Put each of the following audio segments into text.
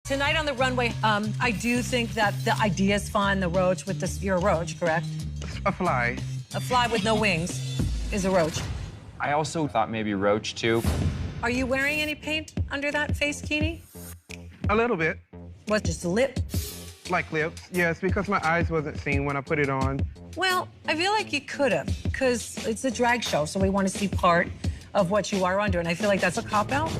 Tonight on the runway, I do think that the idea is fun, the roach with this, you're a roach, correct? A fly. A fly with no wings is a roach. I also thought maybe roach too. Are you wearing any paint under that face bikini? A little bit. What, just a lip? Like lips. Yes, because my eyes wasn't seen when I put it on. Well, I feel like you could have, because it's a drag show, so we want to see part of what you are under, and I feel like that's a cop-out.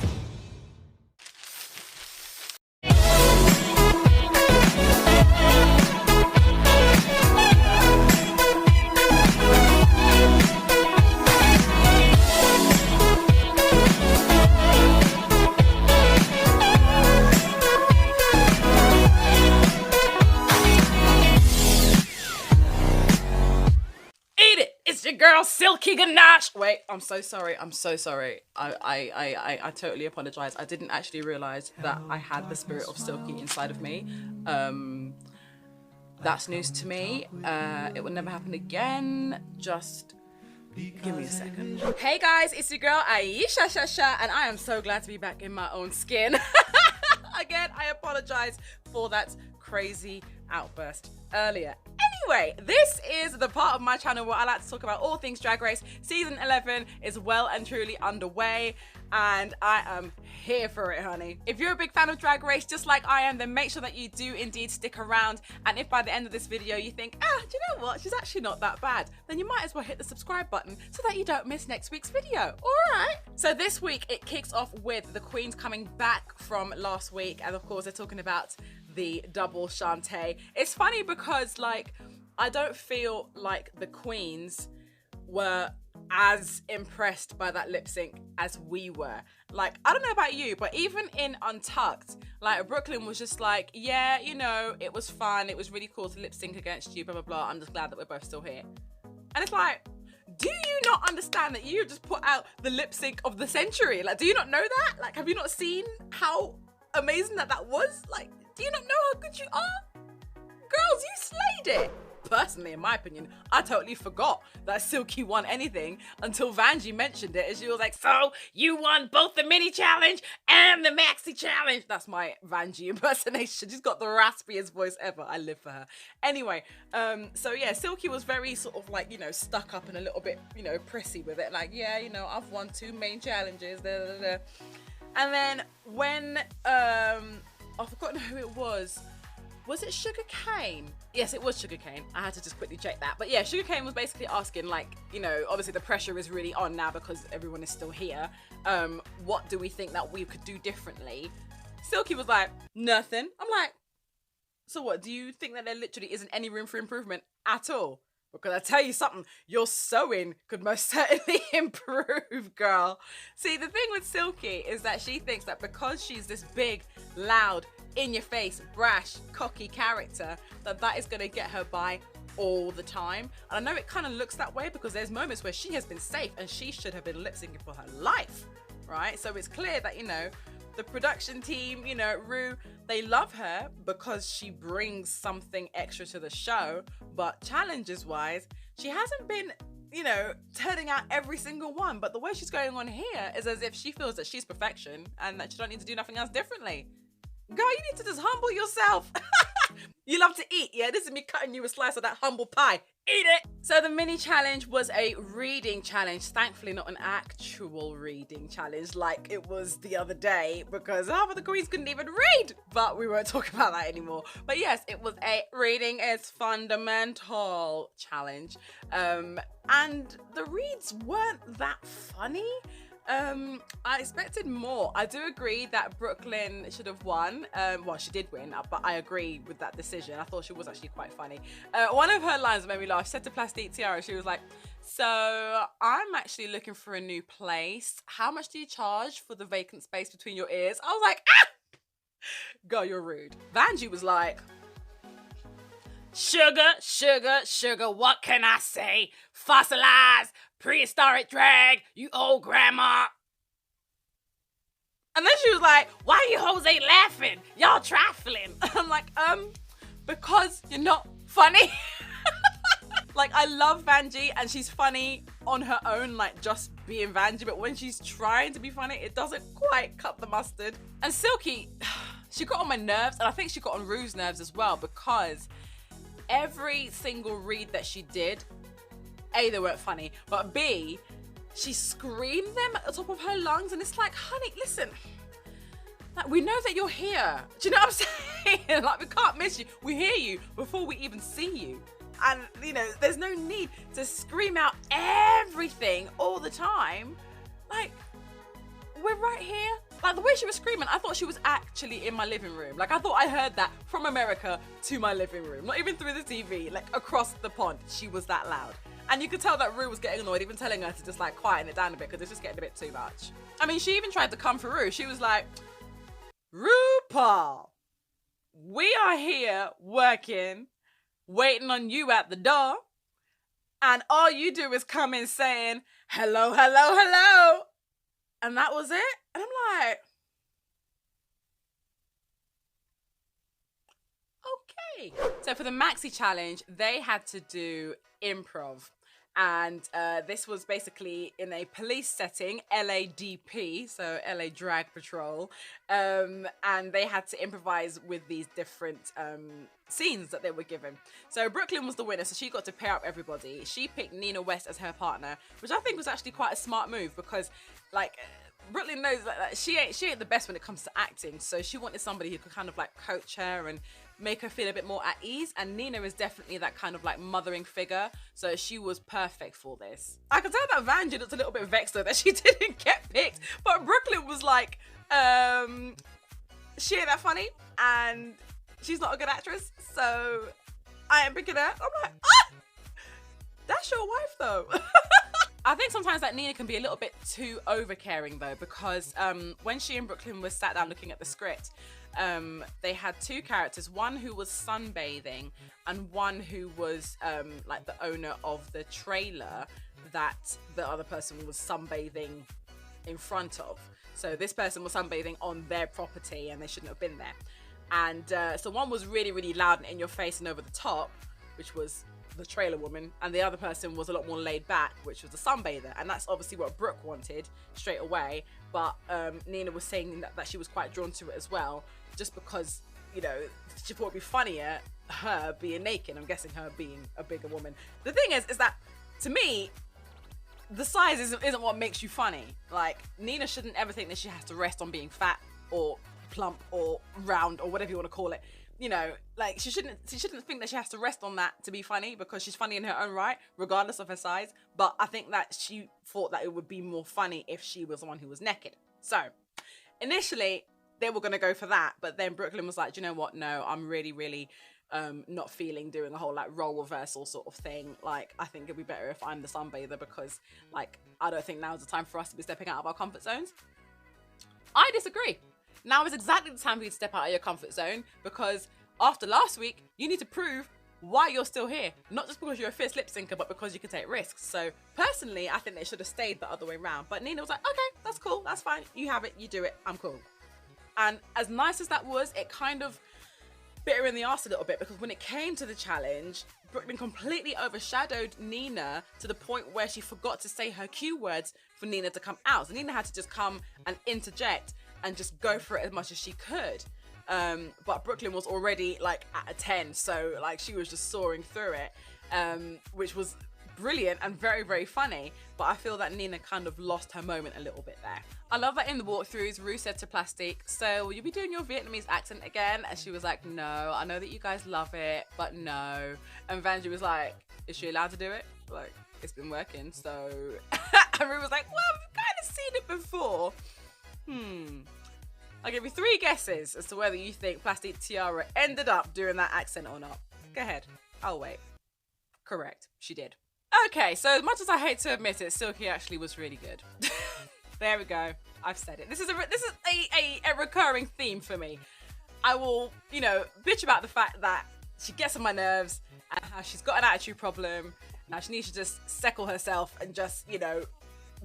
Girl, Silky Ganache. Wait, I'm so sorry. I'm so sorry. I totally apologize. I didn't actually realize that I had the spirit of Silky inside of me. That's news to me. It will never happen again. Just give me a second. Hey guys, it's your girl Ayesha, and I am so glad to be back in my own skin. Again, I apologize for that crazy outburst earlier. Anyway, this is the part of my channel where I like to talk about all things Drag Race. Season 11 is well and truly underway, and I am here for it, honey. If you're a big fan of Drag Race, just like I am, then make sure that you do indeed stick around. And if by the end of this video you think, do you know what, she's actually not that bad, then you might as well hit the subscribe button so that you don't miss next week's video. All right. So this week it kicks off with the queens coming back from last week, and of course they're talking about the double Shantae. It's funny because, like, I don't feel like the queens were as impressed by that lip sync as we were. Like, I don't know about you, but even in Untucked, like, Brooklyn was just like, yeah, you know, it was fun, it was really cool to lip sync against you, blah blah blah, I'm just glad that we're both still here. And it's like, do you not understand that you just put out the lip sync of the century? Like, do you not know that? Like, have you not seen how amazing that was? Like, do you not know how good you are? Girls, you slayed it. Personally, in my opinion, I totally forgot that Silky won anything until Vanjie mentioned it, and she was like, so you won both the mini challenge and the maxi challenge. That's my Vanjie impersonation. She's got the raspiest voice ever. I live for her. Anyway, so yeah, Silky was very sort of like, you know, stuck up and a little bit, you know, prissy with it. Like, yeah, you know, I've won 2 main challenges. Da, da, da. And then when, I've forgotten who it was. Was it Sugar Cane? Yes, it was Sugar Cane. I had to just quickly check that. But yeah, Sugar Cane was basically asking, like, you know, obviously the pressure is really on now because everyone is still here. What do we think that we could do differently? Silky was like, nothing. I'm like, so what? Do you think that there literally isn't any room for improvement at all? Because I tell you something, your sewing could most certainly improve, girl. See, the thing with Silky is that she thinks that because she's this big, loud, in-your-face, brash, cocky character, that is going to get her by all the time. And I know it kind of looks that way because there's moments where she has been safe and she should have been lip-syncing for her life, right? So it's clear that, you know, the production team, you know, Rue, they love her because she brings something extra to the show, but challenges-wise, she hasn't been, you know, turning out every single one. But the way she's going on here is as if she feels that she's perfection and that she don't need to do nothing else differently. Girl, you need to just humble yourself. You love to eat, yeah? This is me cutting you a slice of that humble pie. Eat it! So the mini challenge was a reading challenge. Thankfully, not an actual reading challenge like it was the other day because half of the queens couldn't even read. But we won't talk about that anymore. But yes, it was a reading is fundamental challenge. And the reads weren't that funny. I expected more. I do agree that Brooklyn should have won. Well, she did win, but I agree with that decision. I thought she was actually quite funny. One of her lines made me laugh. She said to Plastique Tiara, she was like, so I'm actually looking for a new place. How much do you charge for the vacant space between your ears? I was like, ah! Girl, you're rude. Vanjie was like, sugar, sugar, sugar, what can I say? Fossilized, prehistoric drag, you old grandma. And then she was like, why are you hoes ain't laughing? Y'all trifling. I'm like, because you're not funny. Like, I love Vanjie and she's funny on her own, like just being Vanjie, but when she's trying to be funny, it doesn't quite cut the mustard. And Silky, she got on my nerves, and I think she got on Rue's nerves as well, because every single read that she did, A, they weren't funny, but B, she screamed them at the top of her lungs, and it's like, honey, listen, like, we know that you're here. Do you know what I'm saying? Like, we can't miss you. We hear you before we even see you. And, you know, there's no need to scream out everything all the time. Like, we're right here. Like, the way she was screaming, I thought she was actually in my living room. Like, I thought I heard that from America to my living room. Not even through the TV, like, across the pond. She was that loud. And you could tell that Rue was getting annoyed, even telling her to just, like, quieten it down a bit, because it's just getting a bit too much. I mean, she even tried to come for Rue. She was like, RuPaul, we are here working, waiting on you at the door, and all you do is come in saying, hello, hello, hello. And that was it. And I'm like, okay. So for the Maxi Challenge, they had to do improv. And this was basically in a police setting, LADP, so LA Drag Patrol. And they had to improvise with these different scenes that they were given. So Brooklyn was the winner, so she got to pair up everybody. She picked Nina West as her partner, which I think was actually quite a smart move, because, like, Brooklyn knows that she ain't the best when it comes to acting, so she wanted somebody who could kind of like coach her and make her feel a bit more at ease. And Nina is definitely that kind of like mothering figure, so she was perfect for this. I could tell that Vanjie looked a little bit vexed though that she didn't get picked, but Brooklyn was like, she ain't that funny and she's not a good actress, so I ain't picking her. I'm like, ah, that's your wife though. I think sometimes that Nina can be a little bit too over-caring though, because when she and Brooklyn was sat down looking at the script, they had two characters, one who was sunbathing and one who was like the owner of the trailer that the other person was sunbathing in front of. So this person was sunbathing on their property and they shouldn't have been there. And so one was really, really loud and in your face and over the top, which was the trailer woman, and the other person was a lot more laid back, which was the sunbather. And that's obviously what Brooke wanted straight away, but Nina was saying that she was quite drawn to it as well, just because, you know, she thought it'd be funnier her being naked. I'm guessing her being a bigger woman. The thing is that to me, the size isn't what makes you funny. Like, Nina shouldn't ever think that she has to rest on being fat or plump or round or whatever you want to call it. You know, like, she shouldn't think that she has to rest on that to be funny, because she's funny in her own right, regardless of her size. But I think that she thought that it would be more funny if she was the one who was naked. So initially they were going to go for that, but then Brooklyn was like, do you know what? No, I'm really, really not feeling doing a whole like role reversal sort of thing. Like, I think it'd be better if I'm the sunbather, because like, I don't think now's the time for us to be stepping out of our comfort zones. I disagree. Now is exactly the time for you to step out of your comfort zone, because after last week, you need to prove why you're still here. Not just because you're a fierce lip syncer, but because you can take risks. So personally, I think they should have stayed the other way around. But Nina was like, okay, that's cool, that's fine. You have it, you do it, I'm cool. And as nice as that was, it kind of bit her in the arse a little bit, because when it came to the challenge, Brooklyn completely overshadowed Nina to the point where she forgot to say her cue words for Nina to come out. So Nina had to just come and interject and just go for it as much as she could. But Brooklyn was already like at a 10, so like she was just soaring through it, which was brilliant and very, very funny. But I feel that Nina kind of lost her moment a little bit there. I love that in the walkthroughs, Rue said to Plastique, so will you be doing your Vietnamese accent again? And she was like, no, I know that you guys love it, but no. And Vanjie was like, is she allowed to do it? Like, it's been working, so. And Rue was like, well, we've kind of seen it before. I'll give you 3 guesses as to whether you think Plastique Tiara ended up doing that accent or not. Go ahead. I'll wait. Correct. She did. Okay, so as much as I hate to admit it, Silky actually was really good. There we go. I've said it. This is a recurring theme for me. I will, you know, bitch about the fact that she gets on my nerves and how she's got an attitude problem. Now she needs to just settle herself and just, you know,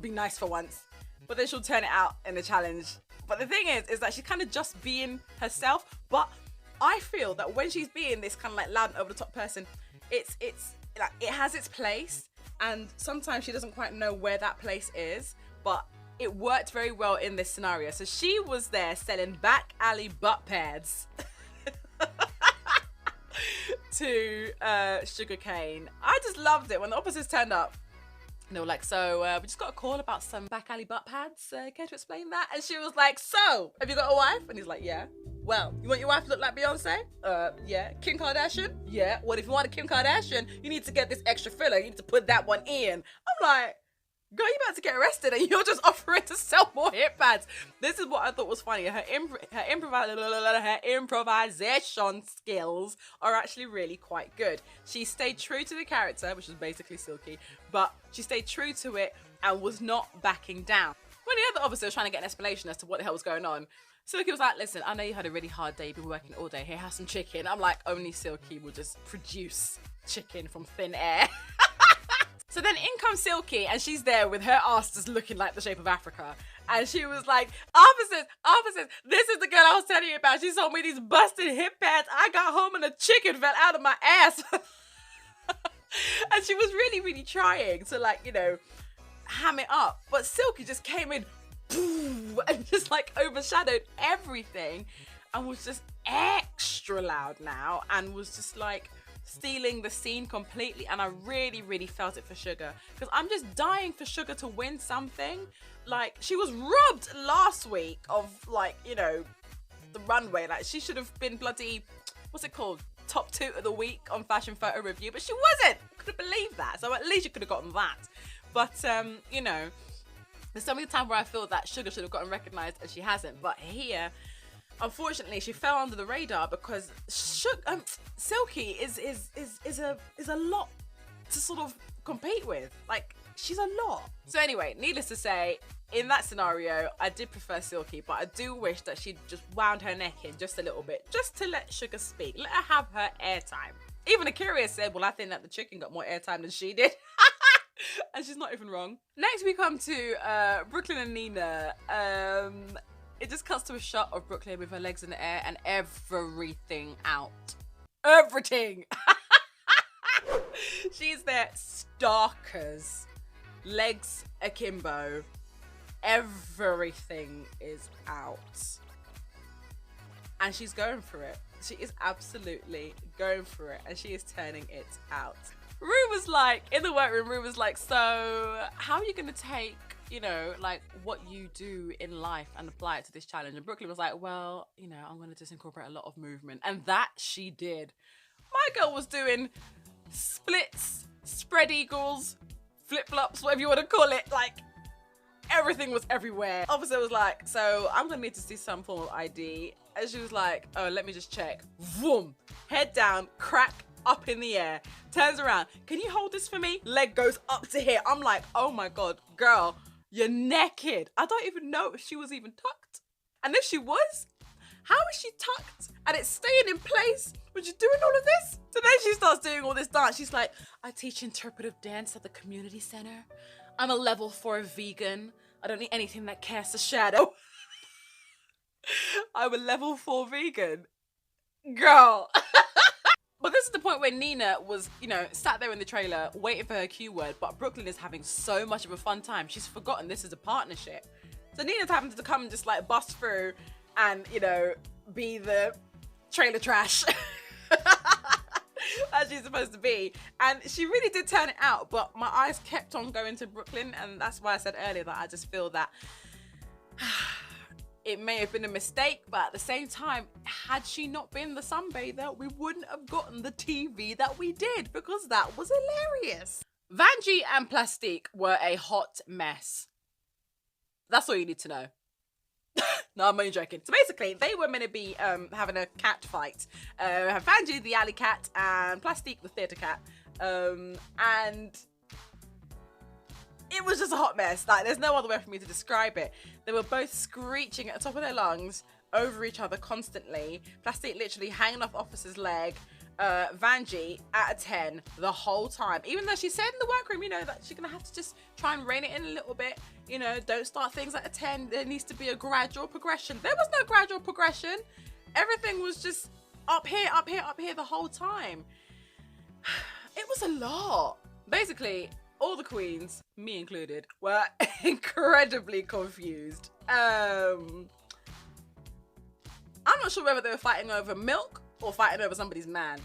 be nice for once. But then she'll turn it out in the challenge. But the thing is that she's kind of just being herself. But I feel that when she's being this kind of like loud and over the top person, it's like, it has its place. And sometimes she doesn't quite know where that place is. But it worked very well in this scenario. So she was there selling back alley butt pads to Sugarcane. I just loved it when the opposites turned up. And they were like, so we just got a call about some back alley butt pads. Care to explain that? And she was like, so have you got a wife? And he's like, yeah. Well, you want your wife to look like Beyonce? Yeah. Kim Kardashian? Yeah. Well, if you want a Kim Kardashian, you need to get this extra filler. You need to put that one in. I'm like, girl, you about to get arrested and you're just offering to sell more hip pads. This is what I thought was funny. Her improvisation skills are actually really quite good. She stayed true to the character, which is basically Silky, but she stayed true to it and was not backing down. When the other officer was trying to get an explanation as to what the hell was going on, Silky was like, listen, I know you had a really hard day, you've been working all day, here, have some chicken. I'm like, only Silky will just produce chicken from thin air. So then in comes Silky, and she's there with her ass just looking like the shape of Africa. And she was like, officers, this is the girl I was telling you about. She sold me these busted hip pads. I got home and a chicken fell out of my ass. And she was really, really trying to, like, you know, ham it up. But Silky just came in and just like overshadowed everything and was just extra loud now and was just like stealing the scene completely. And I really, really felt it for Sugar, because I'm just dying for Sugar to win something. Like, she was robbed last week of, like, you know, the runway. Like, she should have been bloody, what's it called, top 2 of the week on Fashion Photo Review, but she wasn't. Couldn't believe that. So at least you could have gotten that. But you know, there's so many times where I feel that Sugar should have gotten recognized and she hasn't. But here, unfortunately, she fell under the radar because Silky is a lot to sort of compete with. Like, she's a lot. So anyway, needless to say, in that scenario, I did prefer Silky, but I do wish that she'd just wound her neck in just a little bit, just to let Sugar speak. Let her have her airtime. Even Akira said, well, I think that the chicken got more airtime than she did. And she's not even wrong. Next, we come to Brooklyn and Nina. It just cuts to a shot of Brooklyn with her legs in the air and everything out. Everything! She's there, starkers, legs akimbo. Everything is out. And she's going for it. She is absolutely going for it. And she is turning it out. Rue was like, in the workroom, Rue was like, so how are you going to take, you know, like what you do in life and apply it to this challenge? And Brooklyn was like, well, you know, I'm going to just incorporate a lot of movement. And that she did. My girl was doing splits, spread eagles, flip-flops, whatever you want to call it. Like, everything was everywhere. Officer was like, so I'm going to need to see some form of ID. And she was like, oh, let me just check. Vroom. Head down, crack up in the air, turns around, can you hold this for me? Leg goes up to here. I'm like, oh my God, girl, you're naked. I don't even know if she was even tucked. And if she was, how is she tucked and it's staying in place when she's doing all of this? So then she starts doing all this dance. She's like, I teach interpretive dance at the community center. I'm a level 4 vegan. I don't need anything that casts a shadow. I'm a level 4 vegan. Girl. But this is the point where Nina was, you know, sat there in the trailer waiting for her cue word, but Brooklyn is having so much of a fun time. She's forgotten this is a partnership. So Nina's having to come and just like bust through and, you know, be the trailer trash as she's supposed to be. And she really did turn it out, but my eyes kept on going to Brooklyn. And that's why I said earlier that I just feel that it may have been a mistake, but at the same time, had she not been the sunbather, we wouldn't have gotten the TV that we did, because that was hilarious. Vanjie and Plastique were a hot mess. That's all you need to know. No, I'm only joking. So basically, they were meant to be having a cat fight. Vanjie, the alley cat, and Plastique, the theatre cat. And it was just a hot mess. Like, there's no other way for me to describe it. They were both screeching at the top of their lungs over each other constantly. Plastique literally hanging off Officer's leg. Vanjie at a 10 the whole time. Even though she said in the workroom, you know, that she's going to have to just try and rein it in a little bit. You know, don't start things at a 10. There needs to be a gradual progression. There was no gradual progression. Everything was just up here, up here, up here the whole time. It was a lot. Basically, all the queens, me included, were incredibly confused. I'm not sure whether they were fighting over milk or fighting over somebody's man.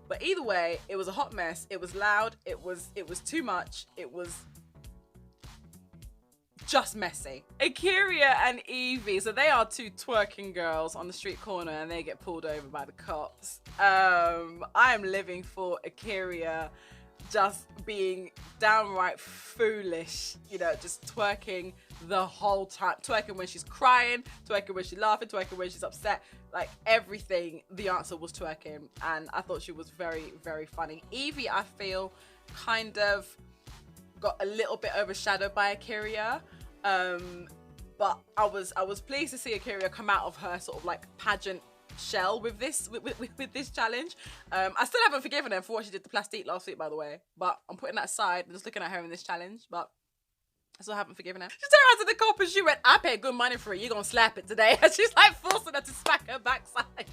But either way, it was a hot mess. It was loud. It was too much. It was just messy. Akira and Evie, so they are two twerking girls on the street corner and they get pulled over by the cops. I am living for Akira just being downright foolish, you know, just twerking the whole time. Twerking when she's crying, twerking when she's laughing, twerking when she's upset. Like everything, the answer was twerking. And I thought she was very, very funny. Evie, I feel, kind of got a little bit overshadowed by Akira. But I was pleased to see Akira come out of her sort of like pageant shell with this challenge. I still haven't forgiven her for what she did to Plastique last week, by the way, but I'm putting that aside and just looking at her in this challenge. But I still haven't forgiven her. She turned around to the cop and she went, "I paid good money for it, you're gonna slap it today." And she's like forcing her to smack her backside.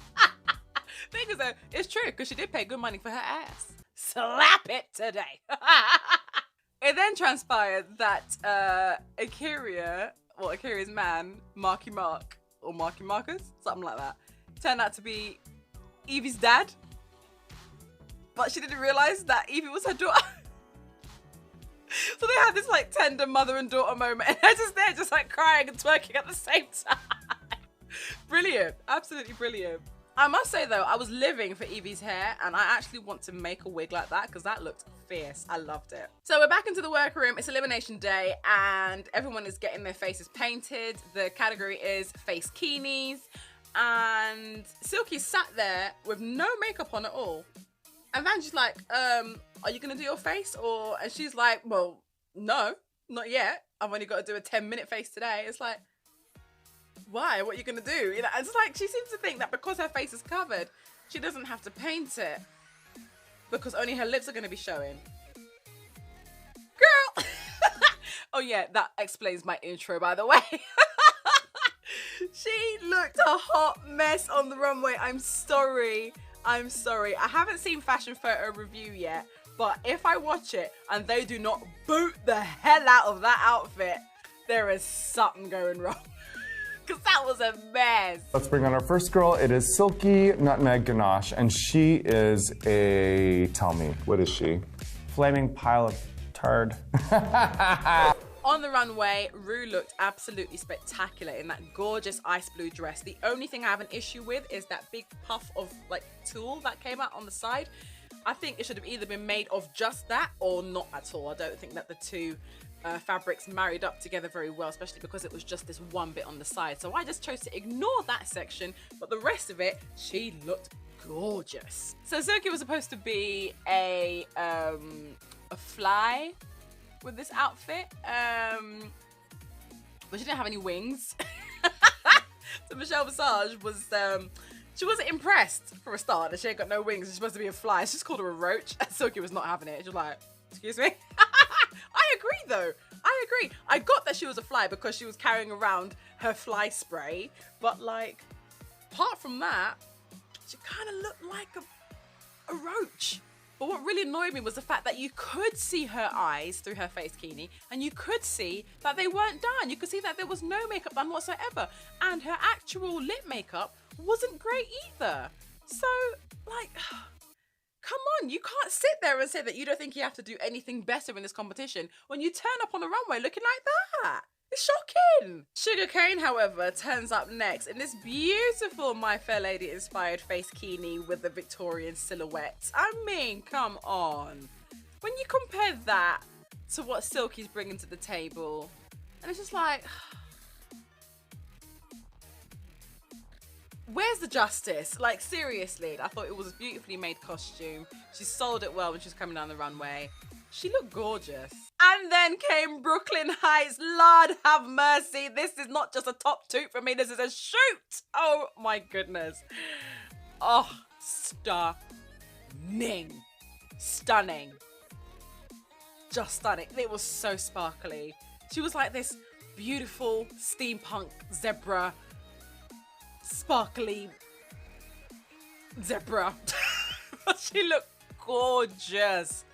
Thing is though, it's true, because she did pay good money for her ass. Slap it today. It then transpired that Akira's man, Marky Mark, or Marky Marcus, something like that, turned out to be Evie's dad. But she didn't realise that Evie was her daughter. So they had this like tender mother and daughter moment, and they're just there, just like crying and twerking at the same time. Brilliant, absolutely brilliant. I must say though, I was living for Evie's hair, and I actually want to make a wig like that because that looked fierce. I loved it. So we're back into the workroom. It's elimination day, and everyone is getting their faces painted. The category is face keenies, and Silky sat there with no makeup on at all. And Vanjie's like, are you gonna do your face? And she's like, well, no, not yet. I've only got to do a 10-minute face today. It's like, why? What are you gonna do? You know, it's like she seems to think that because her face is covered, she doesn't have to paint it because only her lips are gonna be showing. Girl! Oh yeah, that explains my intro, by the way. She looked a hot mess on the runway. I'm sorry. I haven't seen Fashion Photo Review yet, but if I watch it and they do not boot the hell out of that outfit, there is something going wrong. Because that was a mess. Let's bring on our first girl. It is Silky Ganache, and she is tell me, what is she? Flaming pile of turd. On the runway, Rue looked absolutely spectacular in that gorgeous ice blue dress. The only thing I have an issue with is that big puff of like tulle that came out on the side. I think it should have either been made of just that or not at all. I don't think that the two fabrics married up together very well, especially because it was just this one bit on the side. So I just chose to ignore that section, but the rest of it, she looked gorgeous. So Silky was supposed to be a fly with this outfit, but she didn't have any wings. So Michelle Visage was, she wasn't impressed for a start that she ain't got no wings. She's supposed to be a fly. She just called her a roach. Silky was not having it. She was like, excuse me? I agree though. I agree. I got that she was a fly because she was carrying around her fly spray, but like, apart from that, she kind of looked like a roach. But what really annoyed me was the fact that you could see her eyes through her face keenie, and you could see that they weren't done. You could see that there was no makeup done whatsoever. And her actual lip makeup wasn't great either. So, like, come on, you can't sit there and say that you don't think you have to do anything better in this competition when you turn up on the runway looking like that. It's shocking. Sugarcane, however, turns up next in this beautiful My Fair Lady inspired face keenie with the Victorian silhouette. I mean, come on. When you compare that to what Silky's bringing to the table, and it's just like, where's the justice? Like, seriously, I thought it was a beautifully made costume. She sold it well when she was coming down the runway. She looked gorgeous. And then came Brooklyn Heights. Lord have mercy. This is not just a top toot for me. This is a shoot. Oh my goodness. Oh, stunning. Stunning. Just stunning. It was so sparkly. She was like this beautiful steampunk zebra. Sparkly zebra. She looked gorgeous.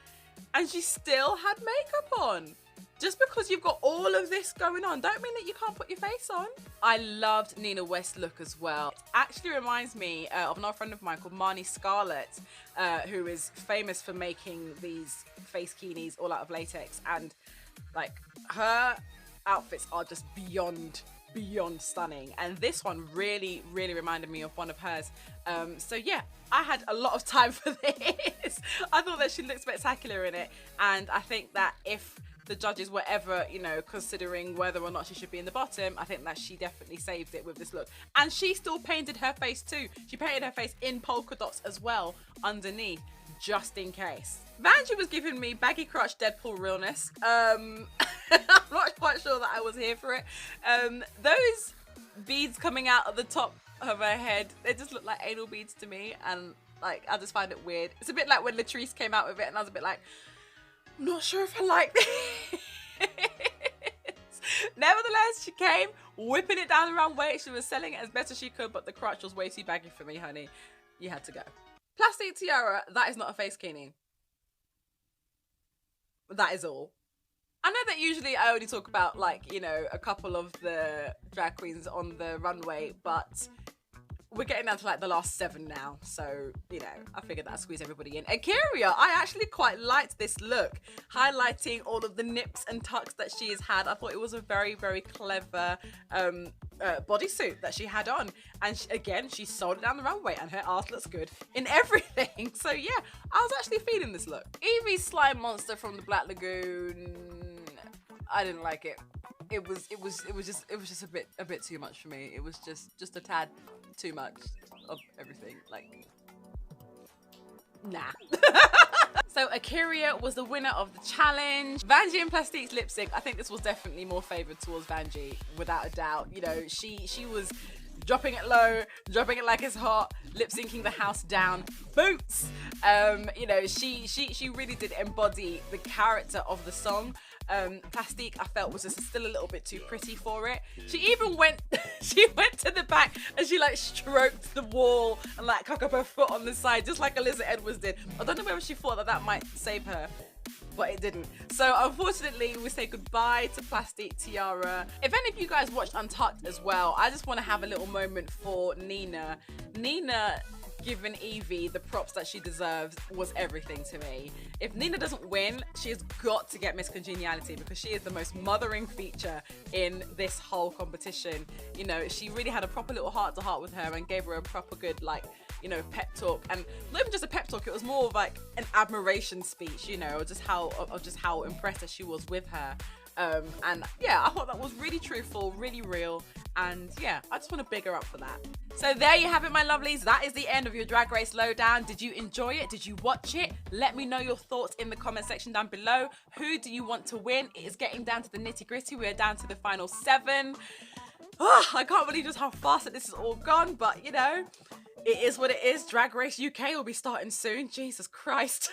and she still had makeup on. Just because you've got all of this going on, don't mean that you can't put your face on. I loved Nina West's look as well. It actually reminds me of another friend of mine called Marnie Scarlett, who is famous for making these face keenies all out of latex. And like, her outfits are just beyond stunning. And this one really reminded me of one of hers. So yeah, I had a lot of time for this. I thought that she looked spectacular in it. And I think that if the judges were ever, you know, considering whether or not she should be in the bottom, I think that she definitely saved it with this look. And she still painted her face too. She painted her face in polka dots as well underneath, just in case. Vanjie was giving me baggy crotch Deadpool realness. I'm not quite sure that I was here for it. Those beads coming out of the top of her head, they just look like anal beads to me, and like, I just find it weird. It's a bit like when Latrice came out with it and I was a bit like, I'm not sure if I like this. Nevertheless, she came whipping it down the runway. She was selling it as best as she could, but the crotch was way too baggy for me, honey. You had to go. Plastic tiara, that is not a face keening. That is all. I know that usually I only talk about, like, you know, a couple of the drag queens on the runway, but we're getting down to like the last 7 now, so you know, I figured I'd squeeze everybody in. A'keria, I actually quite liked this look, highlighting all of the nips and tucks that she has had. I thought it was a very clever bodysuit that she had on, and she sold it down the runway, and her ass looks good in everything. So yeah, I was actually feeling this look. Evie's slime monster from the Black Lagoon, I didn't like it. It was just a bit too much for me. It was just a tad too much of everything. Like, nah. So A'keria was the winner of the challenge. Vanjie and Plastique's lip sync, I think this was definitely more favored towards Vanjie, without a doubt. You know, she was dropping it low, dropping it like it's hot, lip syncing the house down, boots. You know, she really did embody the character of the song. Plastique, I felt, was just still a little bit too pretty for it. She even went she went to the back and she like stroked the wall and like cocked up her foot on the side, just like Alyssa Edwards did. I don't know whether she thought that that might save her, but it didn't. So unfortunately, we say goodbye to Plastique Tiara. If any of you guys watched Untucked as well, I just want to have a little moment for Nina. Nina giving Evie the props that she deserves was everything to me. If Nina doesn't win, she has got to get Miss Congeniality, because she is the most mothering feature in this whole competition. You know, she really had a proper little heart-to-heart with her and gave her a proper good, like, you know, pep talk. And not even just a pep talk, it was more of like an admiration speech, you know, just how impressed she was with her. And yeah, I thought that was really truthful, really real, and yeah, I just want to big her up for that. So there you have it, my lovelies. That is the end of your Drag Race Lowdown. Did you enjoy it? Did you watch it? Let me know your thoughts in the comment section down below. Who do you want to win? It is getting down to the nitty-gritty. We are down to the final 7. Oh, I can't believe just how fast that this is all gone, but you know, it is what it is. Drag Race UK will be starting soon. Jesus Christ.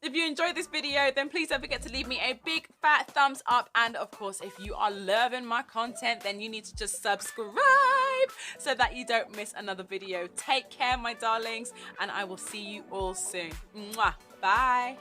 If you enjoyed this video, then please don't forget to leave me a big fat thumbs up. And of course, if you are loving my content, then you need to just subscribe so that you don't miss another video. Take care, my darlings, and I will see you all soon. Mwah. Bye.